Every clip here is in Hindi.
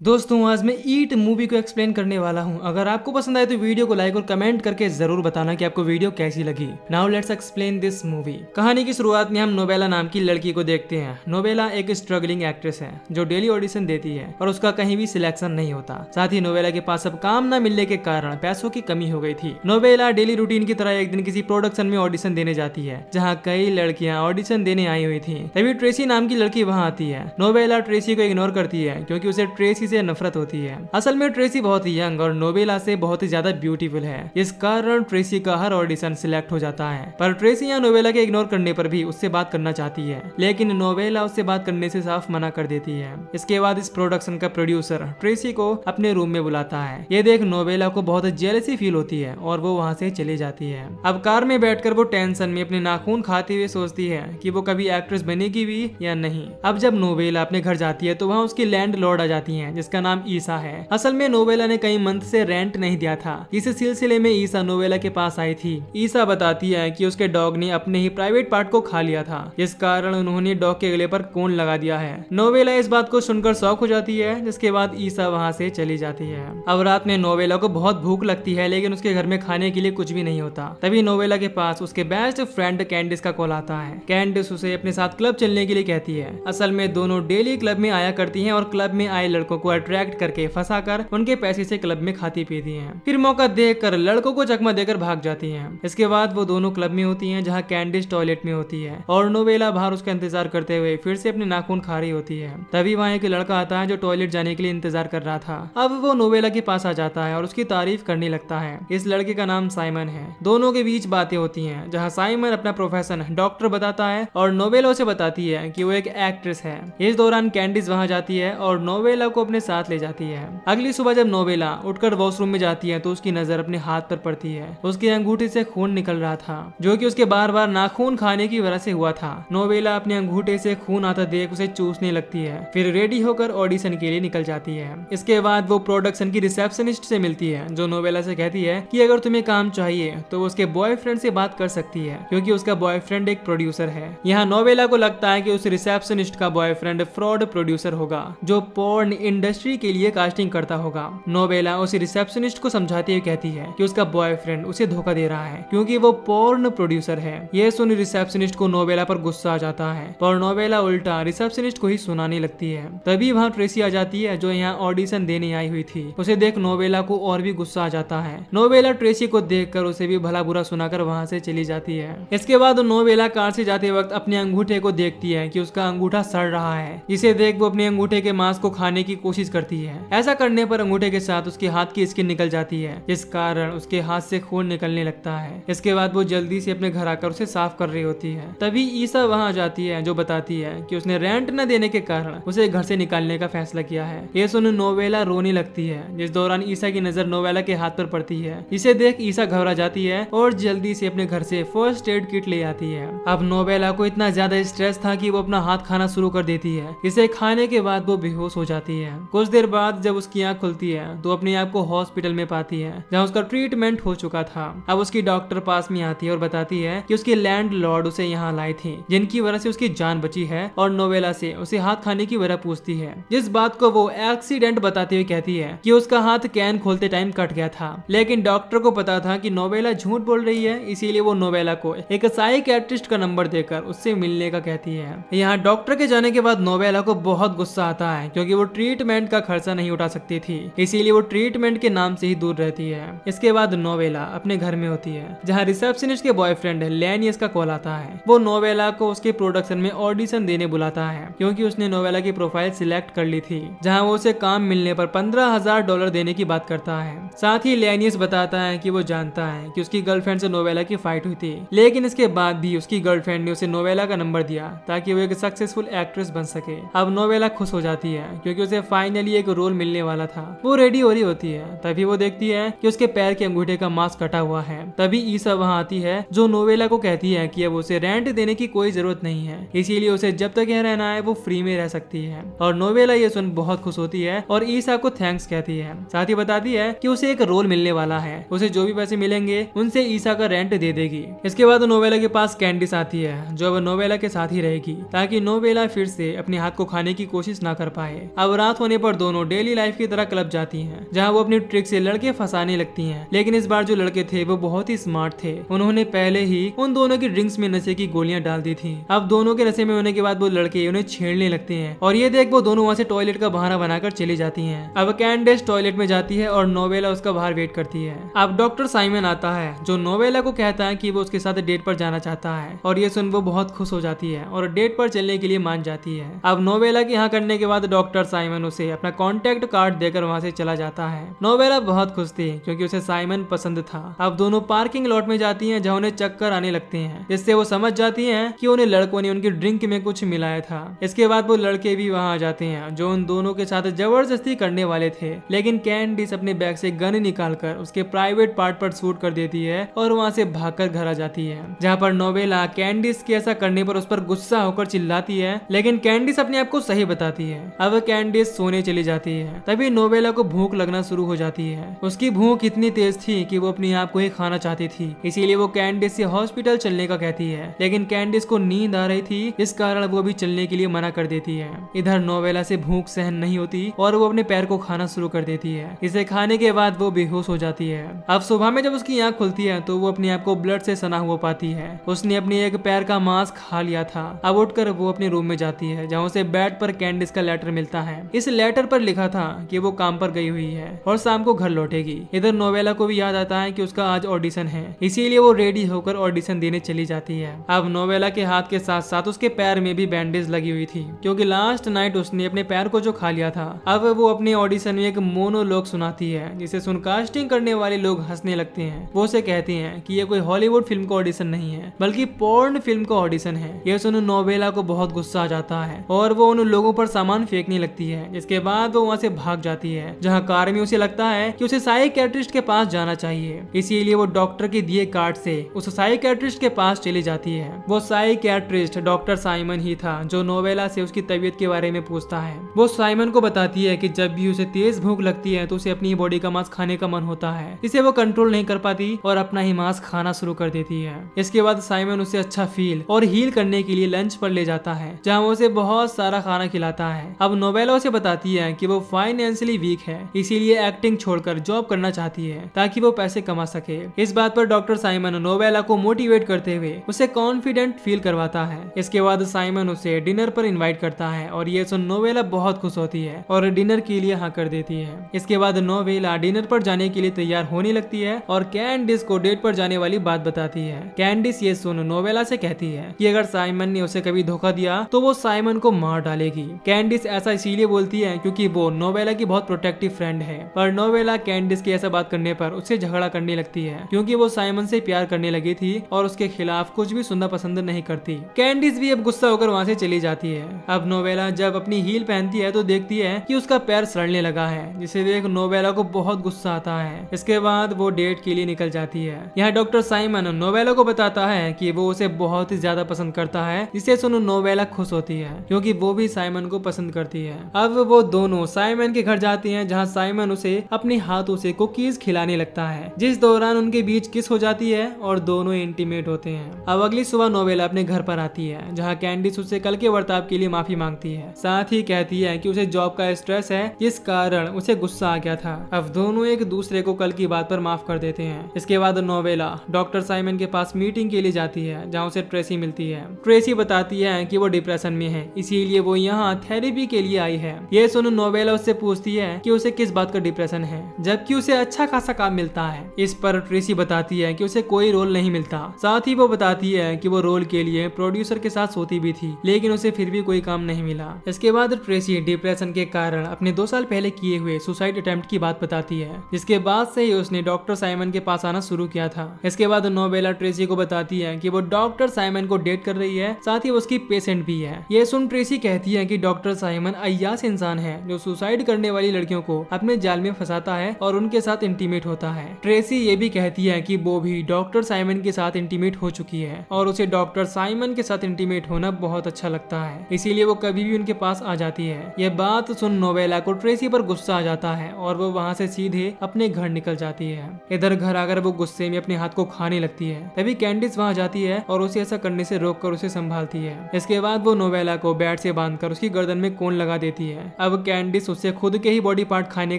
दोस्तों आज मैं ईट मूवी को एक्सप्लेन करने वाला हूं। अगर आपको पसंद आए तो वीडियो को लाइक और कमेंट करके जरूर बताना कि आपको वीडियो कैसी लगी। Now let's explain this movie. कहानी की शुरुआत में हम नोबेला नाम की लड़की को देखते हैं। नोबेला एक स्ट्रगलिंग एक्ट्रेस है जो डेली ऑडिशन देती है और उसका कहीं भी सिलेक्शन नहीं होता। साथ ही नोबेला के पास अब काम न मिलने के कारण पैसों की कमी हो गई थी। नोबेला डेली रूटीन की तरह एक दिन किसी प्रोडक्शन में ऑडिशन देने जाती है जहाँ कई लड़कियां ऑडिशन देने आई हुई थी। तभी ट्रेसी नाम की लड़की वहाँ आती है। नोबेला ट्रेसी को इग्नोर करती है क्योंकि उसे ट्रेसी से नफरत होती है। असल में ट्रेसी बहुत ही यंग और नोबेला से बहुत ही ज्यादा ब्यूटीफुल है। इस कारण ट्रेसी का हर ऑडिशन सिलेक्ट हो जाता है। पर ट्रेसी या नोबेला के इग्नोर करने पर भी उससे बात करना चाहती है, लेकिन नोबेला उससे बात करने से साफ मना कर देती है। इसके बाद इस प्रोडक्शन का प्रोड्यूसर ट्रेसी को अपने रूम में बुलाता है। ये देख नोबेला को बहुत जेलसी फील होती है और वो वहाँ से चली जाती है। अब कार में बैठकर वो टेंशन में अपने नाखून खाते हुए सोचती है कि वो कभी एक्ट्रेस बनेगी भी या नहीं। अब जब नोबेला अपने घर जाती है तो वहाँ उसकी लैंड लॉर्ड आ जाती है जिसका नाम ईसा है। असल में नोबेला ने कई मंथ से रेंट नहीं दिया था। इस सिलसिले में ईसा नोबेला के पास आई थी। ईसा बताती है कि उसके डॉग ने अपने ही प्राइवेट पार्ट को खा लिया था, जिस कारण उन्होंने डॉग के गले पर कोन लगा दिया है। नोबेला इस बात को सुनकर शॉक हो जाती है, जिसके बाद ईसा वहाँ से चली जाती है। अब रात में नोबेला को बहुत भूख लगती है, लेकिन उसके घर में खाने के लिए कुछ भी नहीं होता। तभी नोबेला के पास उसके बेस्ट फ्रेंड कैंडिस का कॉल आता है। कैंडिस उसे अपने साथ क्लब चलने के लिए कहती है। असल में दोनों डेली क्लब में आया करती हैं और क्लब में आए लड़कों को अट्रैक्ट करके फंसाकर उनके पैसे से क्लब में खाती पीती हैं। फिर मौका देखकर लड़कों को चकमा देकर भाग जाती हैं। इसके बाद वो दोनों क्लब में होती हैं जहां कैंडिस टॉयलेट में होती है और नोबेला बाहर उसका इंतजार करते हुए फिर से अपने नाखून खा रही होती है। तभी वहाँ एक लड़का आता है जो टॉयलेट जाने के लिए इंतजार कर रहा था। अब वो नोबेला के पास आ जाता है और उसकी तारीफ करने लगता है। इस लड़के का नाम साइमन है। दोनों के बीच बातें होती हैं जहाँ साइमन अपना प्रोफेशन डॉक्टर बताता है और नोबेला उसे बताती है कि वो एक एक्ट्रेस है। इस दौरान कैंडिस वहाँ जाती है और नोबेला को अपने साथ ले जाती है। अगली सुबह जब नोबेला उठकर वॉशरूम में जाती है तो उसकी नजर अपने हाथ पर पड़ती है। उसके अंगूठे से खून निकल रहा था जो कि उसके बार बार नाखून खाने की वजह से हुआ था। नोबेला अपने अंगूठे से खून आता देख उसे चूसने लगती है, फिर रेडी होकर ऑडिशन के लिए निकल जाती है। इसके बाद वो प्रोडक्शन की रिसेप्शनिस्ट से मिलती है जो नोबेला से कहती है कि अगर तुम्हें काम चाहिए तो वो उसके बॉयफ्रेंड से बात कर सकती है क्योंकि उसका बॉयफ्रेंड एक प्रोड्यूसर है। यहाँ नोबेला को लगता है कि उस रिसेप्शनिस्ट का बॉयफ्रेंड फ्रॉड प्रोड्यूसर होगा जो पोर्न इंडस्ट्री के लिए कास्टिंग करता होगा। नोबेला उस रिसेप्शनिस्ट को समझाते हुए कहती है कि उसका बॉयफ्रेंड उसे धोखा दे रहा है क्योंकि वो पोर्न प्रोड्यूसर है। यह सुन रिसेप्शनिस्ट को नोबेला पर गुस्सा आ जाता है पर नोबेला उल्टा रिसेप्शनिस्ट को ही सुनाने लगती है। तभी वहाँ ट्रेसी आ जाती है जो यहाँ ऑडिशन देने आई हुई थी। उसे देख नोबेला को और भी गुस्सा आ जाता है। नोबेला ट्रेसी को देखकर उसे भी भला बुरा सुनाकर वहाँ से चली जाती है। इसके बाद नोबेला कार से जाते वक्त अपने अंगूठे को देखती है कि उसका अंगूठा सड़ रहा है। इसे देख वो अपने अंगूठे के मांस को खाने की कोशिश करती है। ऐसा करने पर अंगूठे के साथ उसके हाथ की स्किन निकल जाती है, जिस कारण उसके हाथ से खून निकलने लगता है। इसके बाद वो जल्दी से अपने घर आकर उसे साफ कर रही होती है। तभी ईसा वहाँ आ जाती है जो बताती है कि उसने रेंट न देने के कारण उसे घर से निकालने का फैसला किया है। ये सुन नोबेला रोने लगती है, जिस दौरान ईसा की नजर नोबेला के हाथ पर पड़ती है। इसे देख ईसा घबरा जाती है और जल्दी से अपने घर से फर्स्ट एड किट ले आती है। अब नोबेला को इतना ज्यादा स्ट्रेस था कि वो अपना हाथ खाना शुरू कर देती है। इसे खाने के बाद वो बेहोश हो जाती है। कुछ देर बाद जब उसकी आंख खुलती है तो अपने आप को हॉस्पिटल में पाती है जहाँ उसका ट्रीटमेंट हो चुका था। अब उसकी डॉक्टर पास में आती है और बताती है कि उसकी लैंड लॉर्ड उसे यहाँ लाई थी जिनकी वजह से उसकी जान बची है और नोबेला से उसे हाथ खाने की वजह पूछती है, जिस बात को वो एक्सीडेंट बताते हुए कहती है कि उसका हाथ कैन खोलते टाइम कट गया था। लेकिन डॉक्टर को पता था कि नोबेला झूठ बोल रही है, इसीलिए वो नोबेला को एक साइकियाट्रिस्ट का नंबर देकर उससे मिलने का कहती है। यहाँ डॉक्टर के जाने के बाद नोबेला को बहुत गुस्सा आता है क्योंकि वो ट्रीटमेंट का खर्चा नहीं उठा सकती थी, इसीलिए वो ट्रीटमेंट के नाम से ही दूर रहती है। इसके बाद नोबेला अपने घर में होती है जहाँ रिसेप्शनिस्ट के बॉयफ्रेंड लेनियस का कॉल आता है। वो नोबेला को उसके प्रोडक्शन में ऑडिशन देने बुलाता है क्योंकि उसने नोबेला की प्रोफाइल सिलेक्ट कर ली थी, जहाँ वो उसे काम मिलने पर $15,000 देने की बात करता है। साथ ही लेनियस बताता है कि वो जानता है कि उसकी गर्लफ्रेंड से नोबेला की फाइट हुई थी, लेकिन इसके बाद भी उसकी गर्लफ्रेंड ने उसे नोबेला का नंबर दिया ताकि वो एक सक्सेसफुल एक्ट्रेस बन सके। अब नोबेला खुश हो जाती है क्योंकि उसे फाइनली एक रोल मिलने वाला था। वो रेडी हो रही होती है, तभी वो देखती है कि उसके पैर के अंगूठे का मांस कटा हुआ है। तभी ईसा वहाँ आती है जो नोबेला को कहती है कि अब उसे रेंट देने की कोई जरूरत नहीं है, इसीलिए उसे जब तक यहाँ रहना है वो फ्री में रह सकती है। और नोबेला ये सुन बहुत खुश होती है और ईसा को थैंक्स कहती है। साथ ही बताती है कि उसे एक रोल मिलने वाला है, उसे जो भी पैसे मिलेंगे उनसे ईसा का रेंट दे देगी। इसके बाद नोबेला के पास कैंडिस आती है जो अब नोबेला के साथ ही रहेगी ताकि नोबेला फिर से अपने हाथ को खाने की कोशिश ना कर पाए। अब रात होने पर दोनों डेली लाइफ की तरह क्लब जाती हैं, जहां वो अपनी ट्रिक से लड़के फंसाने लगती हैं। लेकिन इस बार जो लड़के थे वो बहुत ही स्मार्ट थे। उन्होंने पहले ही उन दोनों की ड्रिंक्स में नशे की गोलियां डाल दी थी। अब दोनों के नशे में होने के बाद वो लड़के उन्हें छेड़ने लगते हैं और ये देख वो दोनों वहाँ से टॉयलेट का बहाना बनाकर चली जाती हैं। अब कैंडिस टॉयलेट में जाती है और नोवेला उसका बाहर वेट करती है। अब डॉक्टर साइमन आता है जो नोवेला को कहता है कि वो उसके साथ डेट पर जाना चाहता है और ये सुन वो बहुत खुश हो जाती है और डेट पर चलने के लिए मान जाती है। अब नोवेला के यहाँ करने के बाद डॉक्टर साइमन उसे अपना कॉन्टेक्ट कार्ड देकर वहाँ से चला जाता है। नोवेला बहुत खुश थी क्योंकि उसे साइमन पसंद था। अब दोनों पार्किंग लॉट में जाती हैं जहाँ उन्हें चक्कर आने लगते हैं, जिससे वो समझ जाती हैं कि उन्हें लड़कों ने उनकी ड्रिंक में कुछ मिलाया था। इसके बाद वो लड़के भी वहाँ आ जाते हैं जो उन दोनों के साथ जबरदस्ती करने वाले थे, लेकिन कैंडिस अपने बैग से गन निकालकर उसके प्राइवेट पार्ट पर शूट कर देती है और वहाँ से भागकर घर आ जाती है, जहाँ पर नोवेला कैंडिस के ऐसा करने पर उस पर गुस्सा होकर चिल्लाती है, लेकिन कैंडिस अपने आप को सही बताती है। अब कैंडिस सोने चली जाती है। तभी नोवेला को भूख लगना शुरू हो जाती है। उसकी भूख इतनी तेज थी कि वो अपने आप को ही खाना चाहती थी, इसीलिए वो कैंडिस से हॉस्पिटल चलने का कहती है, लेकिन कैंडिस को नींद आ रही थी, इस कारण वो भी चलने के लिए मना कर देती है। इधर नोवेला से भूख सहन नहीं होती और वो अपने पैर को खाना शुरू कर देती है। इसे खाने के बाद वो बेहोश हो जाती है। अब सुबह में जब उसकी आंख खुलती है तो वो अपने आप को ब्लड से सना हुआ पाती है। उसने अपनी एक पैर का मांस खा लिया था। अब उठकर वो अपने रूम में जाती है जहाँ उसे बेड पर कैंडिस का लेटर मिलता है। इस लेटर पर लिखा था कि वो काम पर गई हुई है और शाम को घर लौटेगी। इधर नोवेला को भी याद आता है कि उसका आज ऑडिशन है, इसीलिए वो रेडी होकर ऑडिशन देने चली जाती है। अब नोवेला के हाथ के साथ साथ उसके पैर में भी बैंडेज लगी हुई थी, क्योंकि लास्ट नाइट उसने अपने पैर को जो खा लिया था। अब वो अपने ऑडिशन में एक मोनोलॉग सुनाती है, जिसे सुन कास्टिंग करने वाले लोग हंसने लगते हैं। वो उसे कहते हैं कि ये कोई हॉलीवुड फिल्म का ऑडिशन नहीं है, बल्कि पोर्न फिल्म का ऑडिशन है। ये सुन नोवेला को बहुत गुस्सा आ जाता है और वो उन लोगों पर सामान फेंकने लगती है, जिसके बाद वो वहाँ से भाग जाती है, जहाँ कार में उसे लगता है कि उसे साइकियाट्रिस्ट के पास जाना चाहिए। इसीलिए वो डॉक्टर के दिए कार्ड से उस साइकियाट्रिस्ट के पास चली जाती है। वो साइकियाट्रिस्ट डॉक्टर साइमन ही था जो नोवेला से उसकी तबीयत के बारे में पूछता है। वो साइमन को बताती है कि जब भी उसे तेज भूख लगती है तो उसे अपनी बॉडी का मांस खाने का मन होता है, इसे वो कंट्रोल नहीं कर पाती और अपना ही मांस खाना शुरू कर देती है। इसके बाद साइमन उसे अच्छा फील और हील करने के लिए लंच पर ले जाता है, जहाँ वो उसे बहुत सारा खाना खिलाता है। अब नोवेला उसे बताती है कि वो फाइनेंशियली वीक है, इसीलिए एक्टिंग छोड़कर जॉब करना चाहती है ताकि वो पैसे कमा सके। इस बात पर डॉक्टर साइमन नोवेला को मोटिवेट करते हुए उसे कॉन्फिडेंट फील करवाता है। इसके बाद साइमन उसे डिनर पर इनवाइट करता है और ये सुन नोवेला बहुत खुश होती है और डिनर के लिए हाँ कर देती है। इसके बाद नोवेला डिनर पर जाने के लिए तैयार होने लगती है और कैंडिस को डेट पर जाने वाली बात बताती है। कैंडिस ये सुन नोवेला से कहती है कि अगर साइमन ने उसे कभी धोखा दिया तो वो साइमन को मार डालेगी। कैंडिस ऐसा इसीलिए बोलती है क्योंकि वो नोवेला की बहुत प्रोटेक्टिव फ्रेंड है, पर नोवेला कैंडिस की ऐसा बात करने पर उससे झगड़ा करने लगती है, क्योंकि वो साइमन से प्यार करने लगी थी और उसके खिलाफ कुछ भी सुनना पसंद नहीं करती। कैंडिस भी अब गुस्सा होकर वहाँ से चली जाती है। अब नोवेला जब अपनी हील पहनती है तो देखती है कि उसका पैर सड़ने लगा है, जिसे देख नोवेला को बहुत गुस्सा आता है। इसके बाद वो डेट के लिए निकल जाती है। यहाँ डॉक्टर साइमन नोवेला को बताता है कि वो उसे बहुत ही ज्यादा पसंद करता है, जिसे सुन नोवेला खुश होती है क्योंकि वो भी साइमन को पसंद करती है। अब वो दोनों साइमन के घर जाती हैं, जहाँ साइमन उसे अपने हाथों से कुकीज खिलाने लगता है, जिस दौरान उनके बीच किस हो जाती है और दोनों इंटीमेट होते हैं। अब अगली सुबह नोवेला अपने घर पर आती है, जहाँ कैंडिस उससे कल के बर्ताव के लिए माफी मांगती है, साथ ही कहती है कि उसे जॉब का स्ट्रेस है जिस कारण उसे गुस्सा आ गया था। अब दोनों एक दूसरे को कल की बात पर माफ कर देते हैं। इसके बाद नोवेला डॉक्टर साइमन के पास मीटिंग के लिए जाती है, जहाँ उसे ट्रेसी मिलती है। ट्रेसी बताती है कि वो डिप्रेशन में है, इसीलिए वो यहाँ थेरेपी के लिए आई है। ये सुन नोवेला उससे पूछती है कि उसे किस बात का डिप्रेशन है, जबकि उसे अच्छा खासा काम मिलता है। इस पर ट्रेसी बताती है कि उसे कोई रोल नहीं मिलता। साथ ही वो बताती है कि वो रोल के लिए प्रोड्यूसर के साथ सोती भी थी, लेकिन उसे फिर भी कोई काम नहीं मिला। इसके बाद ट्रेसी डिप्रेशन के कारण अपने 2 साल पहले किए हुए सुसाइड अटेम्प्ट की बात बताती है, जिसके बाद से ही उसने डॉक्टर साइमन के पास आना शुरू किया था। इसके बाद नोवेला ट्रेसी को बताती है कि वो डॉक्टर साइमन को डेट कर रही है, साथ ही उसकी पेशेंट भी है। ये सुन ट्रेसी कहती है कि डॉक्टर साइमन अय्यास इंसान है जो सुसाइड करने वाली लड़कियों को अपने जाल में फंसाता है और उनके साथ इंटीमेट होता है। ट्रेसी ये भी कहती है कि वो भी डॉक्टर साइमन के साथ इंटीमेट हो चुकी है और उसे डॉक्टर साइमन के साथ इंटीमेट होना बहुत अच्छा लगता है, इसीलिए वो कभी भी उनके पास आ जाती है। ये बात सुन नोवेला को ट्रेसी पर गुस्सा आ जाता है और वो वहाँ से सीधे अपने घर निकल जाती है। इधर घर आकर वो गुस्से में अपने हाथ को खाने लगती है। तभी कैंडिस वहाँ जाती है और उसे ऐसा करने से रोककर उसे संभालती है। इसके बाद वो नोवेला को बेड से बांधकर उसकी गर्दन में कोन लगा देती है, अब कैंडिस उससे खुद के ही बॉडी पार्ट खाने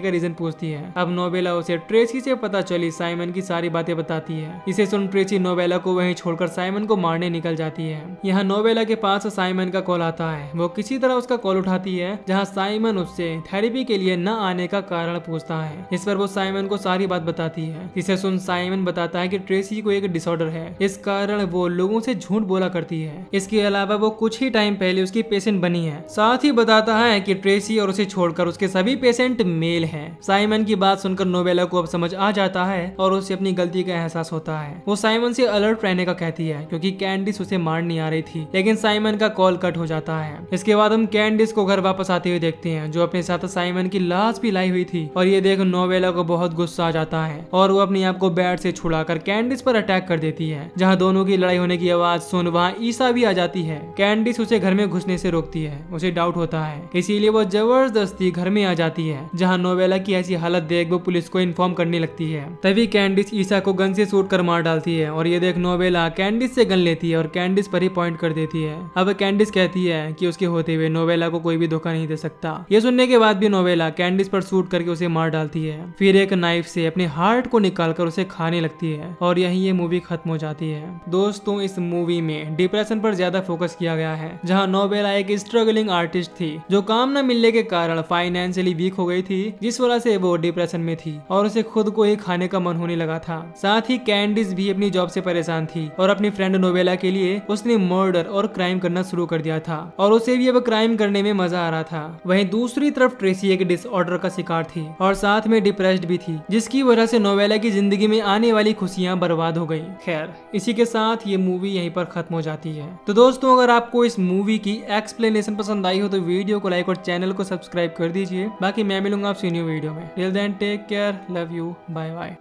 का रीजन पूछती है। अब नोबेला उसे ट्रेसी से पता चली साइमन की सारी बातें बताती है। इसे सुन ट्रेसी नोबेला को वहीं छोड़कर साइमन को मारने निकल जाती है। यहाँ नोबेला के पास साइमन का कॉल आता है। वो किसी तरह उसका कॉल उठाती है, जहाँ साइमन उससे थेरेपी के लिए न आने का कारण पूछता है। इस पर वो साइमन को सारी बात बताती है। इसे सुन साइमन बताता है कि ट्रेसी को एक डिसऑर्डर है, इस कारण वो लोगों से झूठ बोला करती है। इसके अलावा वो कुछ ही टाइम पहले उसकी पेशेंट बनी है। साथ ही बताता है कि ट्रेसी और उसे छोड़कर उसके सभी पेशेंट मेल हैं। साइमन की बात सुनकर नोबेला को अब समझ आ जाता है और उसे अपनी गलती का एहसास होता है। वो साइमन से अलर्ट रहने का कहती है, क्योंकि कैंडिस उसे मार नहीं आ रही थी। लेकिन साइमन का कॉल कट हो जाता है। इसके बाद हम कैंडिस को घर वापस आते हुए देखते हैं, जो अपने साथ साइमन की लाश भी लाई हुई थी। और ये देख नोबेला को बहुत गुस्सा आ जाता है और वो अपने आप को बेड से छुड़ाकर कैंडिस पर अटैक कर देती है। जहाँ दोनों की लड़ाई होने की आवाज सुन वहाँ ईसा भी आ जाती है। कैंडिस उसे घर में घुसने से रोकती है। उसे डाउट होता है, इसीलिए वो जबरदस्ती घर में आ जाती है। जहाँ नोबेला की ऐसी हालत देख वो पुलिस को इन्फॉर्म करने लगती है। तभी कैंडिस ईसा को गन से शूट कर मार डालती है और ये देख नोबेला कैंडिस से गन लेती है और कैंडिस पर ही पॉइंट कर देती है। अब कैंडिस कहती है कि उसके होते हुए नोबेला को कोई भी धोखा नहीं दे सकता। ये सुनने के बाद भी नोबेला कैंडिस पर शूट करके उसे मार डालती है। फिर एक नाइफ से अपने हार्ट को निकालकर उसे खाने लगती है और यहीं ये मूवी खत्म हो जाती है। दोस्तों, इस मूवी में डिप्रेशन पर ज्यादा फोकस किया गया है। जहाँ नोबेला एक स्ट्रगलिंग आर्टिस्ट थी जो काम न मिलने के कारण फाइनेंशियली वीक हो गई थी, जिस वजह से वो डिप्रेशन में थी और उसे खुद को ही खाने का मन होने लगा था। साथ ही कैंडिस भी अपनी जॉब से परेशान थी और अपनी फ्रेंड नोबेला के लिए उसने मर्डर और क्राइम करना शुरू कर दिया था और उसे भी अब क्राइम करने में मजा आ रहा था। वहीं दूसरी तरफ ट्रेसी एक डिसऑर्डर का शिकार थी और साथ में डिप्रेस्ड भी थी, जिसकी वजह से नोबेला की जिंदगी में आने वाली खुशियां बर्बाद हो गई। खैर, इसी के साथ ये मूवी यहीं पर खत्म हो जाती है। तो दोस्तों, अगर आपको इस मूवी की एक्सप्लेनेशन पसंद आई हो तो वीडियो को लाइक और चैनल को सब्सक्राइब कर दीजिए। बाकी मैं मिलूंगा आपसे न्यू वीडियो में। Till then take care, love you, bye bye.